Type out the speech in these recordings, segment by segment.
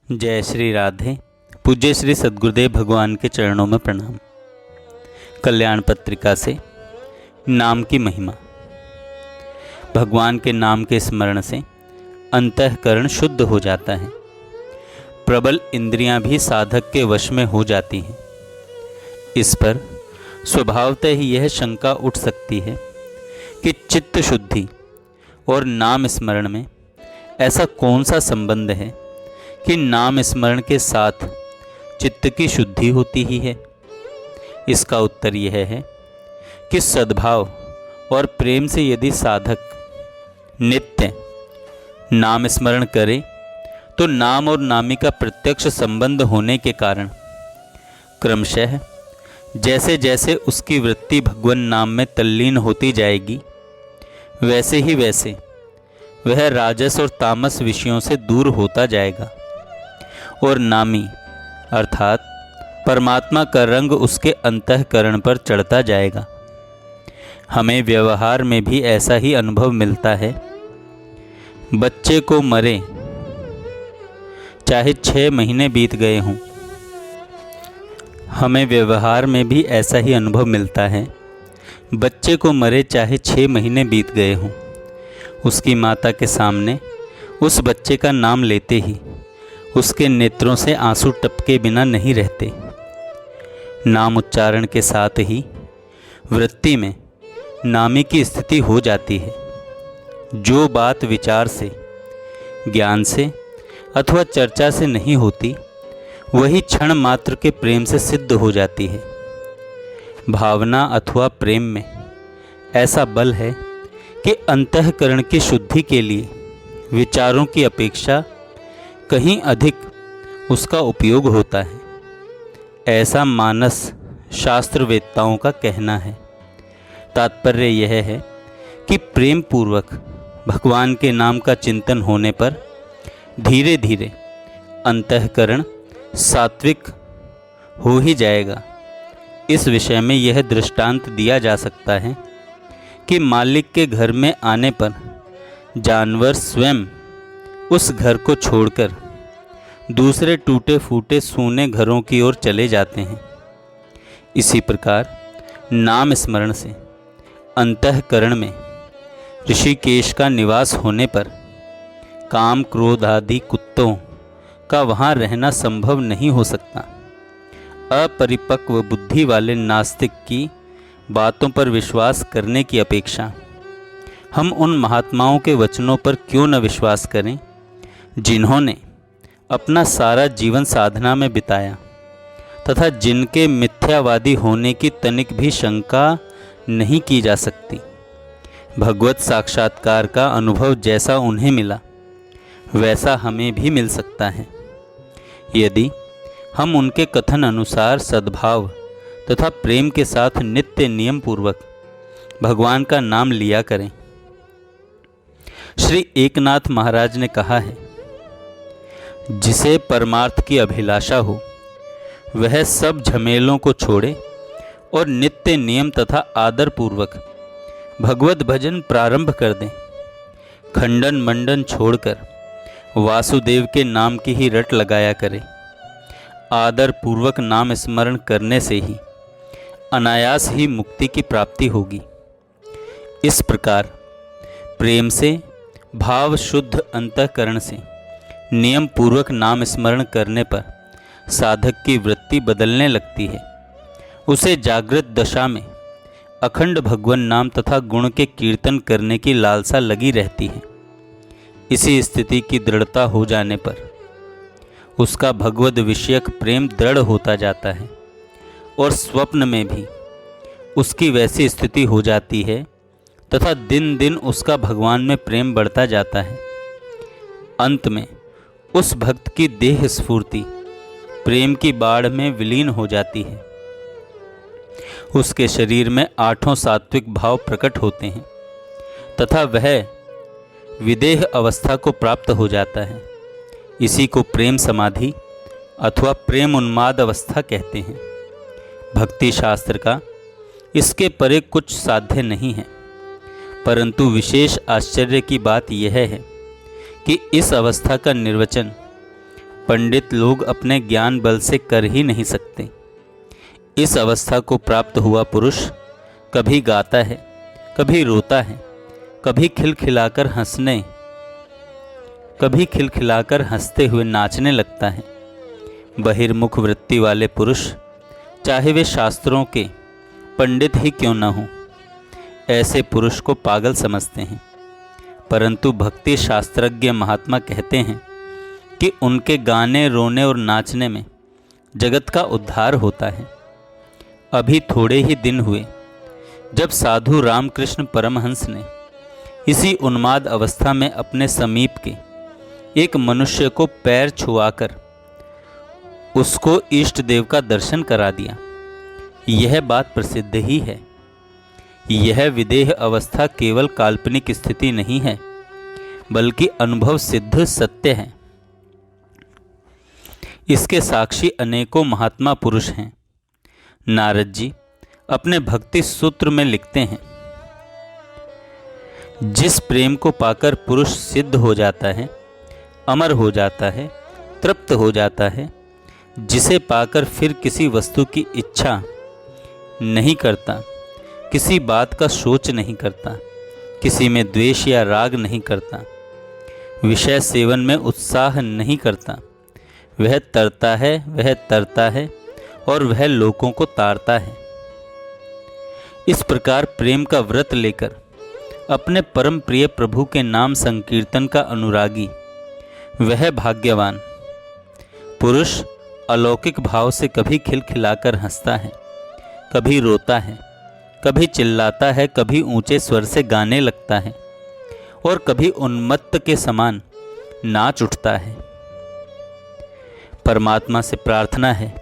जय श्री राधे। पूज्य श्री सद्गुरुदेव भगवान के चरणों में प्रणाम। कल्याण पत्रिका से नाम की महिमा। भगवान के नाम के स्मरण से अंतःकरण शुद्ध हो जाता है। प्रबल इंद्रियां भी साधक के वश में हो जाती हैं। इस पर स्वभावतः ही यह शंका उठ सकती है कि चित्त शुद्धि और नाम स्मरण में ऐसा कौन सा संबंध है कि नाम स्मरण के साथ चित्त की शुद्धि होती ही है। इसका उत्तर यह है कि सद्भाव और प्रेम से यदि साधक नित्य नाम स्मरण करे तो नाम और नामी का प्रत्यक्ष संबंध होने के कारण क्रमशः जैसे जैसे उसकी वृत्ति भगवान नाम में तल्लीन होती जाएगी, वैसे ही वैसे वह राजस और तामस विषयों से दूर होता जाएगा और नामी अर्थात परमात्मा का रंग उसके अंतःकरण पर चढ़ता जाएगा। हमें व्यवहार में भी ऐसा ही अनुभव मिलता है। बच्चे को मरे चाहे 6 महीने बीत गए हों, हमें व्यवहार में भी ऐसा ही अनुभव मिलता है। बच्चे को मरे चाहे 6 महीने बीत गए हों, उसकी माता के सामने उस बच्चे का नाम लेते ही उसके नेत्रों से आंसू टपके बिना नहीं रहते। नाम उच्चारण के साथ ही वृत्ति में नामी की स्थिति हो जाती है। जो बात विचार से, ज्ञान से अथवा चर्चा से नहीं होती, वही क्षण मात्र के प्रेम से सिद्ध हो जाती है। भावना अथवा प्रेम में ऐसा बल है कि अंतःकरण की शुद्धि के लिए विचारों की अपेक्षा कहीं अधिक उसका उपयोग होता है। ऐसा मानस शास्त्रवेत्ताओं का कहना है। तात्पर्य यह है कि प्रेम पूर्वक भगवान के नाम का चिंतन होने पर धीरे धीरे अंतःकरण सात्विक हो ही जाएगा। इस विषय में यह दृष्टांत दिया जा सकता है कि मालिक के घर में आने पर जानवर स्वयं उस घर को छोड़कर दूसरे टूटे फूटे सूने घरों की ओर चले जाते हैं। इसी प्रकार नाम स्मरण से अंतःकरण में ऋषिकेश का निवास होने पर काम क्रोध आदि कुत्तों का वहाँ रहना संभव नहीं हो सकता। अपरिपक्व बुद्धि वाले नास्तिक की बातों पर विश्वास करने की अपेक्षा हम उन महात्माओं के वचनों पर क्यों न विश्वास करें जिन्होंने अपना सारा जीवन साधना में बिताया तथा जिनके मिथ्यावादी होने की तनिक भी शंका नहीं की जा सकती। भगवत साक्षात्कार का अनुभव जैसा उन्हें मिला वैसा हमें भी मिल सकता है यदि हम उनके कथन अनुसार सद्भाव तथा प्रेम के साथ नित्य नियम पूर्वक भगवान का नाम लिया करें। श्री एकनाथ महाराज ने कहा है, जिसे परमार्थ की अभिलाषा हो वह सब झमेलों को छोड़े और नित्य नियम तथा आदर पूर्वक भगवत भजन प्रारंभ कर दें। खंडन मंडन छोड़कर वासुदेव के नाम की ही रट लगाया करे। आदर पूर्वक नाम स्मरण करने से ही अनायास ही मुक्ति की प्राप्ति होगी। इस प्रकार प्रेम से भाव शुद्ध अंतःकरण से नियम पूर्वक नाम स्मरण करने पर साधक की वृत्ति बदलने लगती है। उसे जागृत दशा में अखंड भगवान नाम तथा गुण के कीर्तन करने की लालसा लगी रहती है। इसी स्थिति की दृढ़ता हो जाने पर उसका भगवद विषयक प्रेम दृढ़ होता जाता है और स्वप्न में भी उसकी वैसी स्थिति हो जाती है तथा दिन दिन उसका भगवान में प्रेम बढ़ता जाता है। अंत में उस भक्त की देह स्फूर्ति प्रेम की बाढ़ में विलीन हो जाती है। उसके शरीर में 8 सात्विक भाव प्रकट होते हैं तथा वह विदेह अवस्था को प्राप्त हो जाता है। इसी को प्रेम समाधि अथवा प्रेम उन्माद अवस्था कहते हैं। भक्ति शास्त्र का इसके परे कुछ साध्य नहीं है, परंतु विशेष आश्चर्य की बात यह है कि इस अवस्था का निर्वचन पंडित लोग अपने ज्ञान बल से कर ही नहीं सकते। इस अवस्था को प्राप्त हुआ पुरुष कभी गाता है, कभी रोता है, कभी खिलखिलाकर हंसते हुए नाचने लगता है। बहिर्मुख वृत्ति वाले पुरुष, चाहे वे शास्त्रों के पंडित ही क्यों न हों, ऐसे पुरुष को पागल समझते हैं। परंतु भक्ति शास्त्रज्ञ महात्मा कहते हैं कि उनके गाने, रोने और नाचने में जगत का उद्धार होता है। अभी थोड़े ही दिन हुए जब साधु रामकृष्ण परमहंस ने इसी उन्माद अवस्था में अपने समीप के एक मनुष्य को पैर छुआकर उसको इष्ट देव का दर्शन करा दिया। यह बात प्रसिद्ध ही है। यह विदेह अवस्था केवल काल्पनिक स्थिति नहीं है, बल्कि अनुभव सिद्ध सत्य है। इसके साक्षी अनेकों महात्मा पुरुष हैं। नारद जी अपने भक्ति सूत्र में लिखते हैं, जिस प्रेम को पाकर पुरुष सिद्ध हो जाता है, अमर हो जाता है, तृप्त हो जाता है, जिसे पाकर फिर किसी वस्तु की इच्छा नहीं करता, किसी बात का सोच नहीं करता, किसी में द्वेष या राग नहीं करता, विषय सेवन में उत्साह नहीं करता, वह तरता है और वह लोगों को तारता है। इस प्रकार प्रेम का व्रत लेकर अपने परम प्रिय प्रभु के नाम संकीर्तन का अनुरागी वह भाग्यवान पुरुष अलौकिक भाव से कभी खिलखिलाकर हंसता है, कभी रोता है, कभी चिल्लाता है, कभी ऊंचे स्वर से गाने लगता है और कभी उन्मत्त के समान नाच उठता है। परमात्मा से प्रार्थना है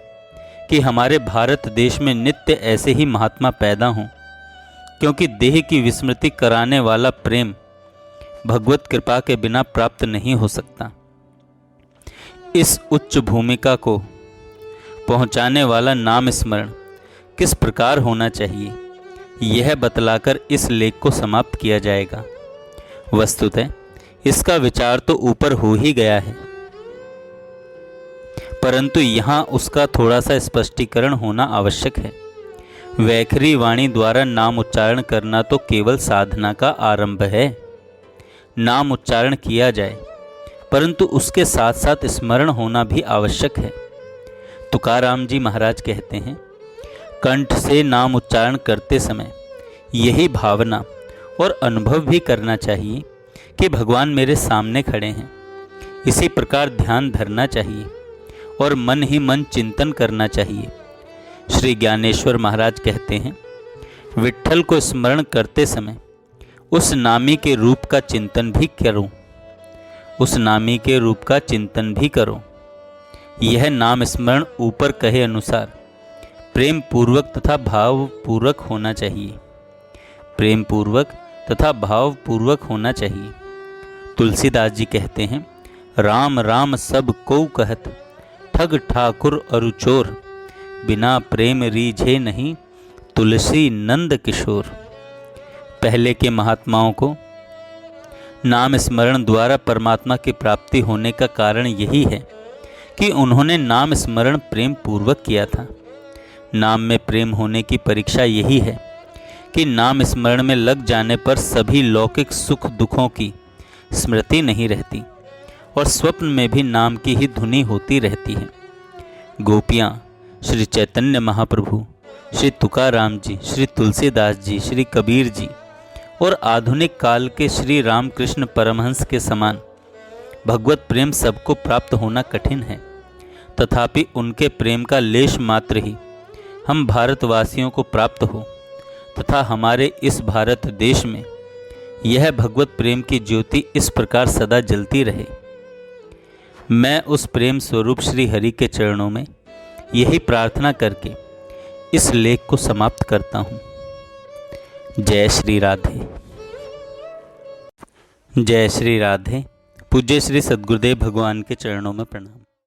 कि हमारे भारत देश में नित्य ऐसे ही महात्मा पैदा हों, क्योंकि देह की विस्मृति कराने वाला प्रेम भगवत कृपा के बिना प्राप्त नहीं हो सकता। इस उच्च भूमिका को पहुंचाने वाला नाम स्मरण किस प्रकार होना चाहिए, यह बतलाकर इस लेख को समाप्त किया जाएगा। वस्तुतः इसका विचार तो ऊपर हो ही गया है, परंतु यहाँ उसका थोड़ा सा स्पष्टीकरण होना आवश्यक है। वैखरी वाणी द्वारा नाम उच्चारण करना तो केवल साधना का आरंभ है। नाम उच्चारण किया जाए, परंतु उसके साथ साथ स्मरण होना भी आवश्यक है। तुकाराम जी महाराज कहते हैं, कंठ से नाम उच्चारण करते समय यही भावना और अनुभव भी करना चाहिए कि भगवान मेरे सामने खड़े हैं। इसी प्रकार ध्यान धरना चाहिए और मन ही मन चिंतन करना चाहिए। श्री ज्ञानेश्वर महाराज कहते हैं, विट्ठल को स्मरण करते समय उस नामी के रूप का चिंतन भी करो। यह नाम स्मरण ऊपर कहे अनुसार प्रेम पूर्वक तथा भावपूर्वक होना चाहिए। तुलसीदास जी कहते हैं, राम राम सब को कहत, ठग ठाकुर अरु चोर, बिना प्रेम रीझे नहीं तुलसी नंद किशोर। पहले के महात्माओं को नाम स्मरण द्वारा परमात्मा की प्राप्ति होने का कारण यही है कि उन्होंने नाम स्मरण प्रेम पूर्वक किया था। नाम में प्रेम होने की परीक्षा यही है कि नाम स्मरण में लग जाने पर सभी लौकिक सुख दुखों की स्मृति नहीं रहती और स्वप्न में भी नाम की ही धुनी होती रहती है। गोपियाँ श्री चैतन्य महाप्रभु, श्री तुकाराम जी, श्री तुलसीदास जी, श्री कबीर जी और आधुनिक काल के श्री रामकृष्ण परमहंस के समान भगवत प्रेम सबको प्राप्त होना कठिन है, तथापि उनके प्रेम का लेश मात्र ही हम भारतवासियों को प्राप्त हो तथा हमारे इस भारत देश में यह भगवत प्रेम की ज्योति इस प्रकार सदा जलती रहे। मैं उस प्रेम स्वरूप श्री हरि के चरणों में यही प्रार्थना करके इस लेख को समाप्त करता हूँ। जय श्री राधे। जय श्री राधे। पूज्य श्री सद्गुरुदेव भगवान के चरणों में प्रणाम।